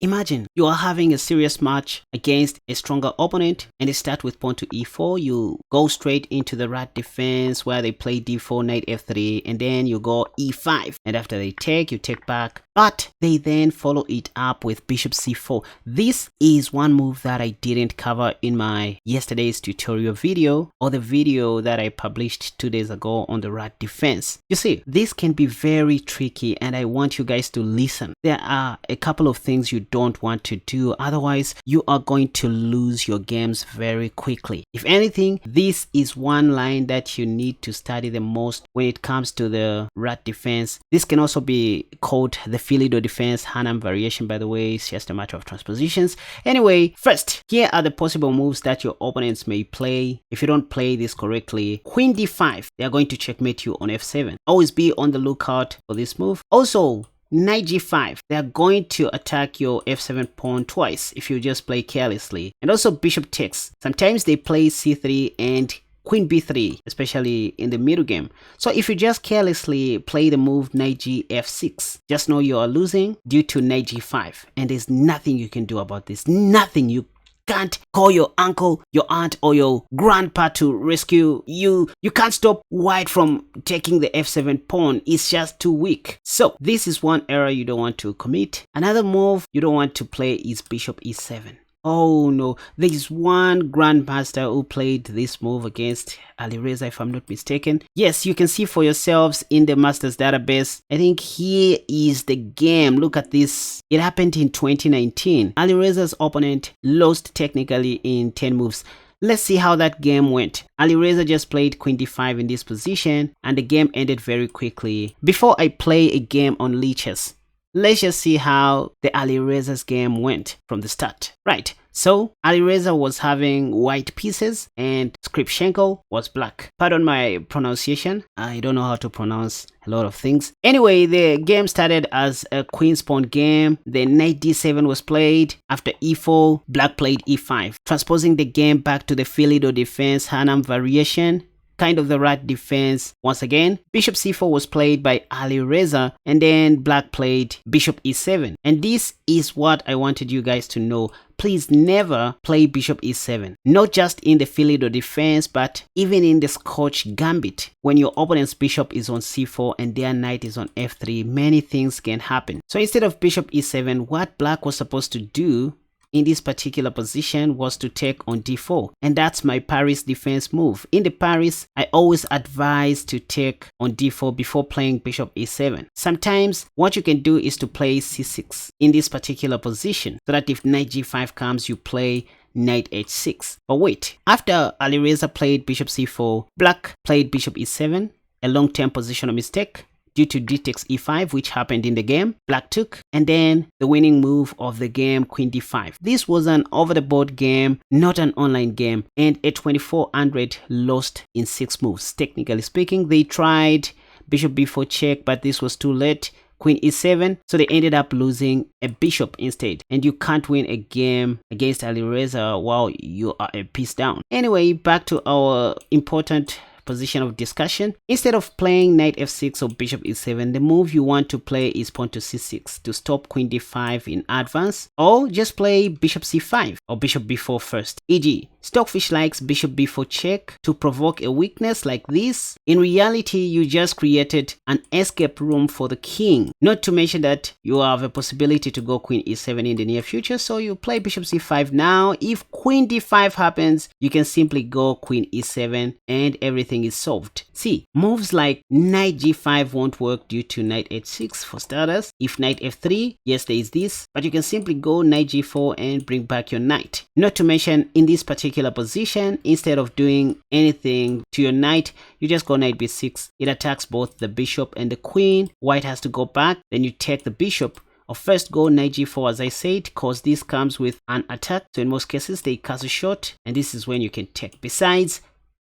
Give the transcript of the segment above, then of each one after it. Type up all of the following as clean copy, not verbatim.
Imagine you are having a serious match against a stronger opponent and they start with pawn to e4. You go straight into the rat defense where they play d4, knight f3, and then you go e5. And after they take, you take back. But they then follow it up with bishop c4. This is one move that I didn't cover in my yesterday's tutorial video or the video that I published 2 days ago on the rat defense. You see, this can be very tricky and I want you guys to listen. There are a couple of things you don't want to do, otherwise you are going to lose your games very quickly. If anything, this is one line that you need to study the most when it comes to the rat defense. This can also be called the Philido defense. Hanam variation, by the way, is just a matter of transpositions. Anyway, first, here are the possible moves that your opponents may play if you don't play this correctly. Queen d5, they are going to checkmate you on f7. Always be on the lookout for this move. Also, knight g5, they are going to attack your f7 pawn twice if you just play carelessly. And also bishop takes. Sometimes they play c3 and queen b3, especially in the middle game. So if you just carelessly play the move knight g f6, just know you are losing due to knight g5. And there's nothing you can do about this. Nothing. You can't call your uncle, your aunt, or your grandpa to rescue you. You can't stop white from taking the f7 pawn. It's just too weak. So this is one error you don't want to commit. Another move you don't want to play is bishop e7. Oh no, there is one grandmaster who played this move against Alireza, if I'm not mistaken. Yes, you can see for yourselves in the Masters database. I think here is the game. Look at this. It happened in 2019. Alireza's opponent lost technically in 10 moves. Let's see how that game went. Alireza just played queen d5 in this position and the game ended very quickly. Before I play a game on Chess, let's just see how the Alireza's game went from the start. Right, so Alireza was having white pieces and Skripchenko was black. Pardon my pronunciation, I don't know how to pronounce a lot of things. Anyway, the game started as a queen's pawn game. Then knight d7 was played. After e4, black played e5, transposing the game back to the Philido defense Hanam variation, kind of the rat defense. Once again, bishop c4 was played by Alireza and then black played bishop e7. And this is what I wanted you guys to know. Please never play bishop e7, not just in the Philido defense, but even in the Scotch gambit. When your opponent's bishop is on c4 and their knight is on f3, many things can happen. So instead of bishop e7, what black was supposed to do in this particular position was to take on d4, and that's my Paris defense move. In the Paris, I always advise to take on d4 before playing bishop e7. Sometimes what you can do is to play c6 in this particular position, so that if knight g5 comes, you play knight h6. But wait, after Alireza played bishop c4, black played bishop e7, a long-term positional mistake due to d takes e5, which happened in the game. Black took, and then the winning move of the game, queen d5. This was an over-the-board game, not an online game, and a 2400 lost in 6 moves. Technically speaking, they tried bishop b4 check, but this was too late. Queen e7, so they ended up losing a bishop instead. And you can't win a game against Alireza while you are a piece down. Anyway, back to our important position of discussion. Instead of playing knight f6 or bishop e7, the move you want to play is pawn to c6 to stop queen d5 in advance, or just play bishop c5 or bishop b4 first. E.g., Stockfish likes bishop b4 check to provoke a weakness like this. In reality, you just created an escape room for the king. Not to mention that you have a possibility to go queen e7 in the near future, so you play bishop c5 now. If queen d5 happens, you can simply go queen e7 and everything is solved. See, moves like knight g5 won't work due to knight h6 for starters. If knight f3, yes, there is this, but you can simply go knight g4 and bring back your knight. Not to mention, in this particular position, instead of doing anything to your knight, you just go knight b6. It attacks both the bishop and the queen. White has to go back, then you take the bishop. Or first go knight g4, as I said, because this comes with an attack, so in most cases they castle shot, and this is when you can take. Besides,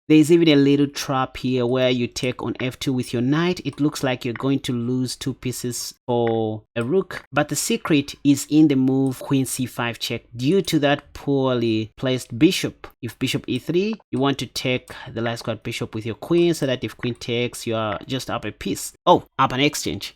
there's even a little trap here where you take on f2 with your knight. It looks like you're going to lose 2 pieces for a rook, but the secret is in the move queen c5 check due to that poorly placed bishop. If bishop e3, you want to take the light squared bishop with your queen so that if queen takes, you are just up a piece. Oh, up an exchange.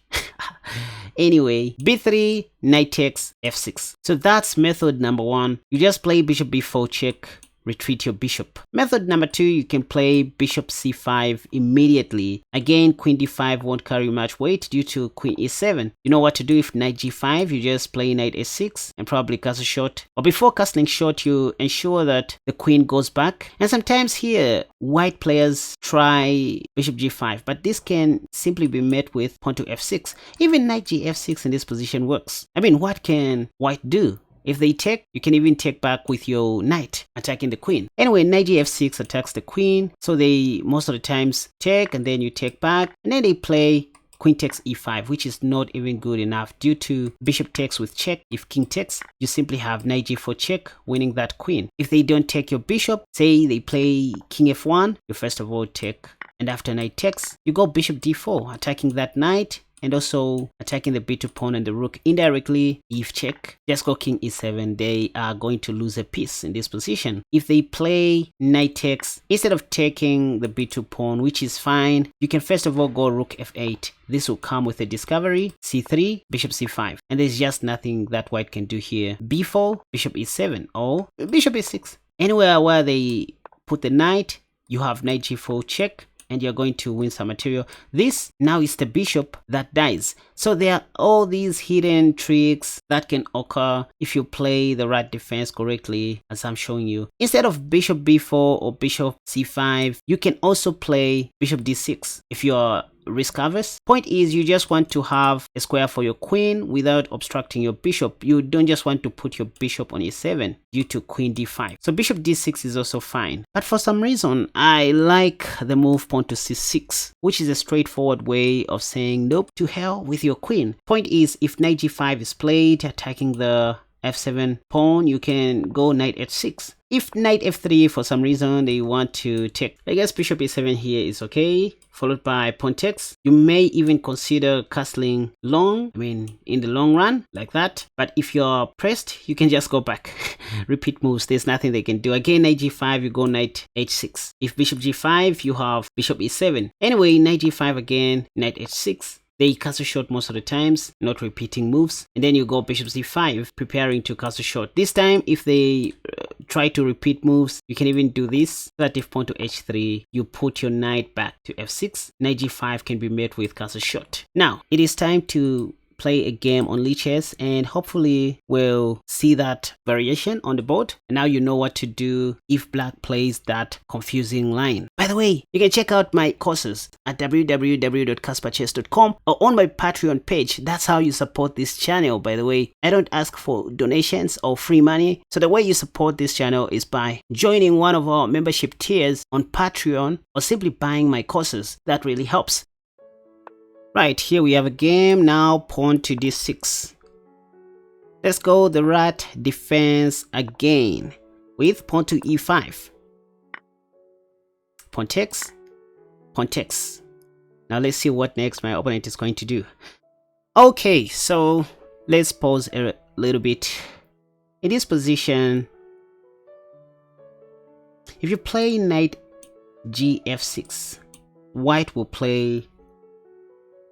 Anyway, b3, knight takes f6. So that's method number one. You just play bishop b4 check, retreat your bishop. Method number two, you can play bishop c5 immediately. Again, queen d5 won't carry much weight due to queen e7. You know what to do if knight g5, you just play knight a6 and probably castle short. Or before castling short, you ensure that the queen goes back. And sometimes here, white players try bishop g5, but this can simply be met with pawn to f6. Even knight gf6 in this position works. I mean, what can white do? If they take, you can even take back with your knight, attacking the queen. Anyway, knight f6 attacks the queen, so they most of the times take, and then you take back, and then they play queen takes e5, which is not even good enough due to bishop takes with check. If king takes, you simply have knight g4 check, winning that queen. If they don't take your bishop, say they play king f1, you first of all take, and after knight takes, you go bishop d4, attacking that knight, and also attacking the b2 pawn and the rook indirectly. If check, just go king e7, they are going to lose a piece in this position. If they play knight takes, instead of taking the b2 pawn, which is fine, you can first of all go rook f8. This will come with a discovery, c3, bishop c5, and there's just nothing that white can do here. b4, bishop e7, or bishop e6. Anywhere where they put the knight, you have knight g4 check, and you're going to win some material. This now is the bishop that dies. So there are all these hidden tricks that can occur if you play the right defense correctly, as I'm showing you. Instead of bishop b4 or bishop c5, you can also play bishop d6 if you're risk averse. Point is, you just want to have a square for your queen without obstructing your bishop. You don't just want to put your bishop on e7 due to queen d5. So bishop d6 is also fine. But for some reason, I like the move pawn to c6, which is a straightforward way of saying nope, to hell with your queen. Point is, if knight g5 is played, attacking the f7 pawn, you can go knight h6. If knight f3 for some reason they want to take, I guess bishop e7 here is okay, followed by pawn takes. You may even consider castling long, in the long run, like that. But if you're pressed, you can just go back. Repeat moves, there's nothing they can do. Again, knight g5, you go knight h6. If bishop g5, you have bishop e7. Anyway, knight g5 again, knight h6. They castle short most of the times, not repeating moves. And then you go bishop c5, preparing to castle short. This time, if they try to repeat moves, you can even do this. That if pawn to h3, you put your knight back to f6. Knight g5 can be met with castle short. Now, it is time to play a game on Chess, and hopefully we'll see that variation on the board. And now you know what to do if black plays that confusing line. By the way, you can check out my courses at www.KaspaChess.com or on my Patreon page. That's how you support this channel. By the way, I don't ask for donations or free money. So the way you support this channel is by joining one of our membership tiers on Patreon or simply buying my courses. That really helps. Right, here we have a game. Now pawn to d6. Let's go the rat defense again with pawn to e5. Pawn takes, pawn takes. Now let's see what next my opponent is going to do. Okay, so let's pause a little bit. In this position, if you play knight gf6, white will play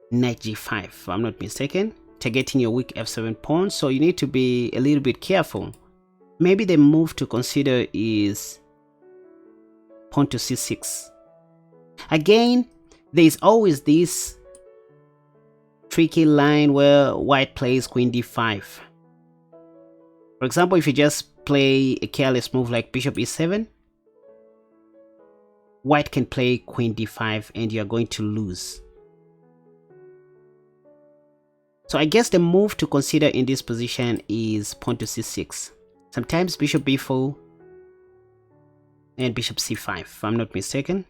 knight g5, if I'm not mistaken, targeting your weak f7 pawn. So you need to be a little bit careful. Maybe the move to consider is pawn to c6. Again, there's always this tricky line where white plays queen d5. For example, if you just play a careless move like bishop e7, white can play queen d5 and you're going to lose. So I guess the move to consider in this position is pawn to c6. Sometimes bishop b4 and bishop c5, if I'm not mistaken.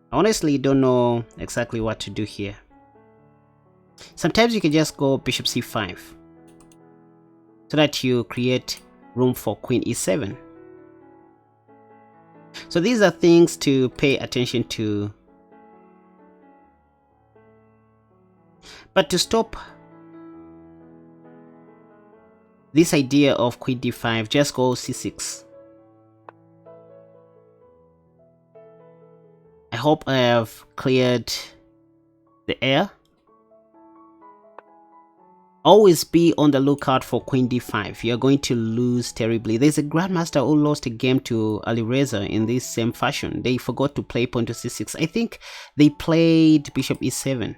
I honestly don't know exactly what to do here. Sometimes you can just go bishop c5 so that you create room for queen e7. So these are things to pay attention to. But to stop this idea of queen d5, just go c6. I hope I have cleared the heir. Always be on the lookout for queen d5. You're going to lose terribly. There's a grandmaster who lost a game to Alireza in this same fashion. They forgot to play pawn to c6. I think they played bishop e7.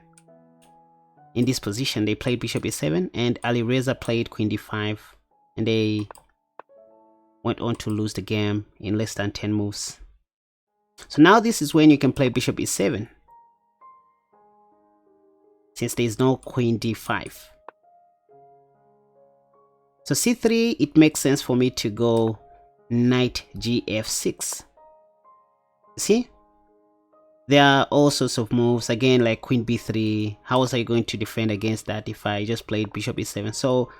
In this position, they played bishop e7 and Alireza played queen d5. And they went on to lose the game in less than 10 moves. So now this is when you can play bishop e7. Since there is no queen d5. So c3, it makes sense for me to go knight gf6. See? There are all sorts of moves, again, like queen b3. How was I going to defend against that if I just played bishop e7? So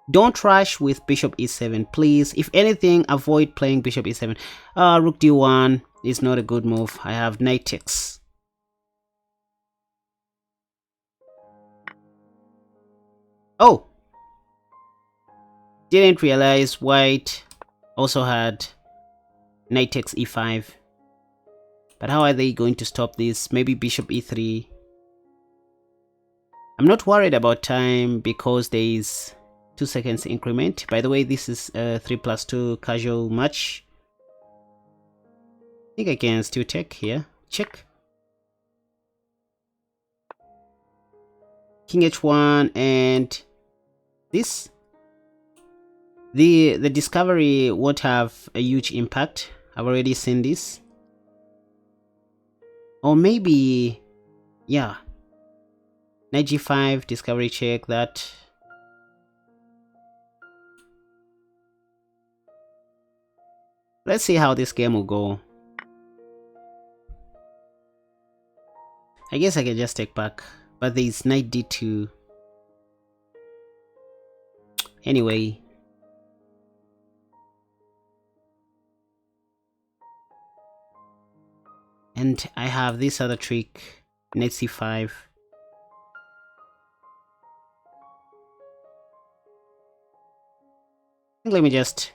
don't rush with bishop e7, please. If anything, avoid playing bishop e7. Rook d1 is not a good move. I have knight takes. Oh! Didn't realize white also had knight takes e5. But how are they going to stop this? Maybe bishop e3. I'm not worried about time because there is 2 seconds increment. By the way, this is a 3+2 casual match. I think I can still take here. Check. King h1 and this. The discovery won't have a huge impact. I've already seen this. Or maybe, yeah, knight g5, discovery check, that. Let's see how this game will go. I guess I can just take back, but there's knight d2. Anyway. And I have this other trick, knight c5. Let me just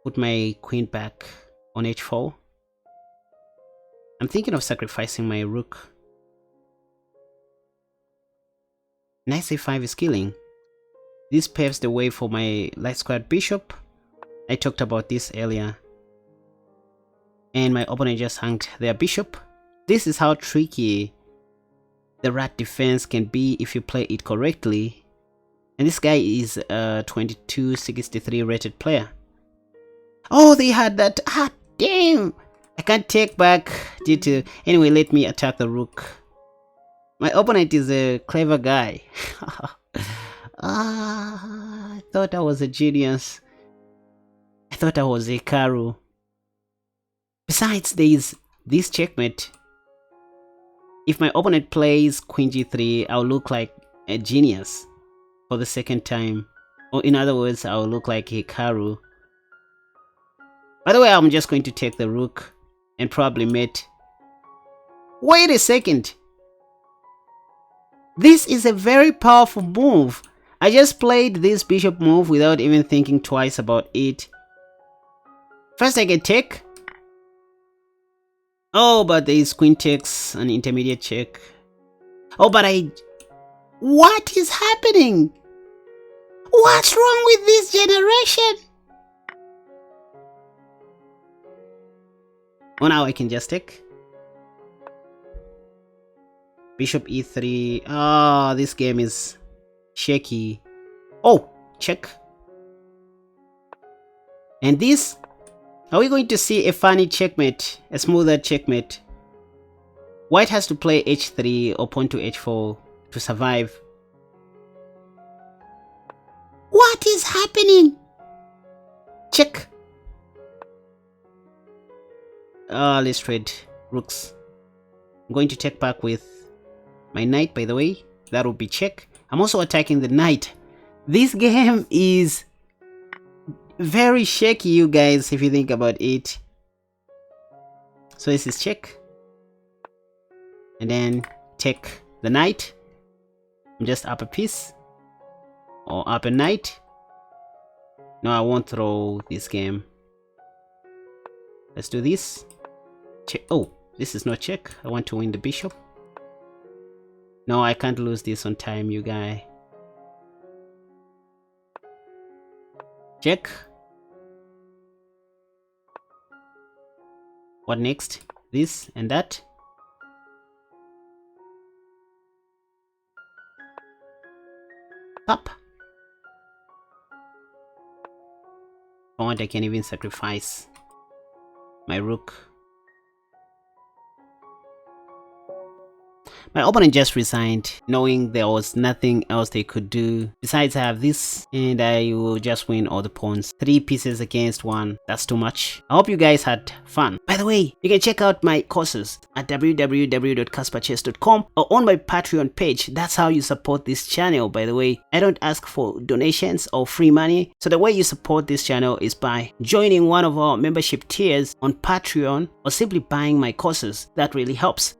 put my queen back on h4. I'm thinking of sacrificing my rook. Knight c5 is killing. This paves the way for my light squared bishop. I talked about this earlier. And my opponent just hung their bishop. This is how tricky the rat defense can be if you play it correctly. And this guy is a 2263 rated player. Oh, they had that. Ah, damn! I can't take back due to... Anyway, let me attack the rook. My opponent is a clever guy. I thought I was a genius. I thought I was a Karu. Besides, there is this checkmate. If my opponent plays queen g3, I'll look like a genius for the second time. Or in other words, I'll look like Hikaru. By the way, I'm just going to take the rook and probably mate. Wait a second. This is a very powerful move. I just played this bishop move without even thinking twice about it. First I can take. Oh, but there is queen takes an intermediate check. Oh, but what is happening? What's wrong with this generation? Oh, now I can just take. Bishop e3. Ah, this game is shaky. Oh, check. And this. Are we going to see a funny checkmate? A smoother checkmate? White has to play h3 or pawn to h4 to survive. What is happening? Check. Let's trade rooks. I'm going to take back with my knight, by the way. That will be check. I'm also attacking the knight. This game is very shaky, you guys, if you think about it. So this is check. And then take the knight. I'm just up a piece. Or up a knight. No, I won't throw this game. Let's do this. Check. Oh, this is not check. I want to win the bishop. No, I can't lose this on time, you guy. Check. What next? This and that. Up. If I want, I can even sacrifice my rook. My opponent just resigned, knowing there was nothing else they could do. Besides, I have this, and I will just win all the pawns. 3 pieces against 1. That's too much. I hope you guys had fun. By the way, you can check out my courses at www.KaspaChess.com or on my Patreon page. That's how you support this channel, by the way. I don't ask for donations or free money. So the way you support this channel is by joining one of our membership tiers on Patreon or simply buying my courses. That really helps.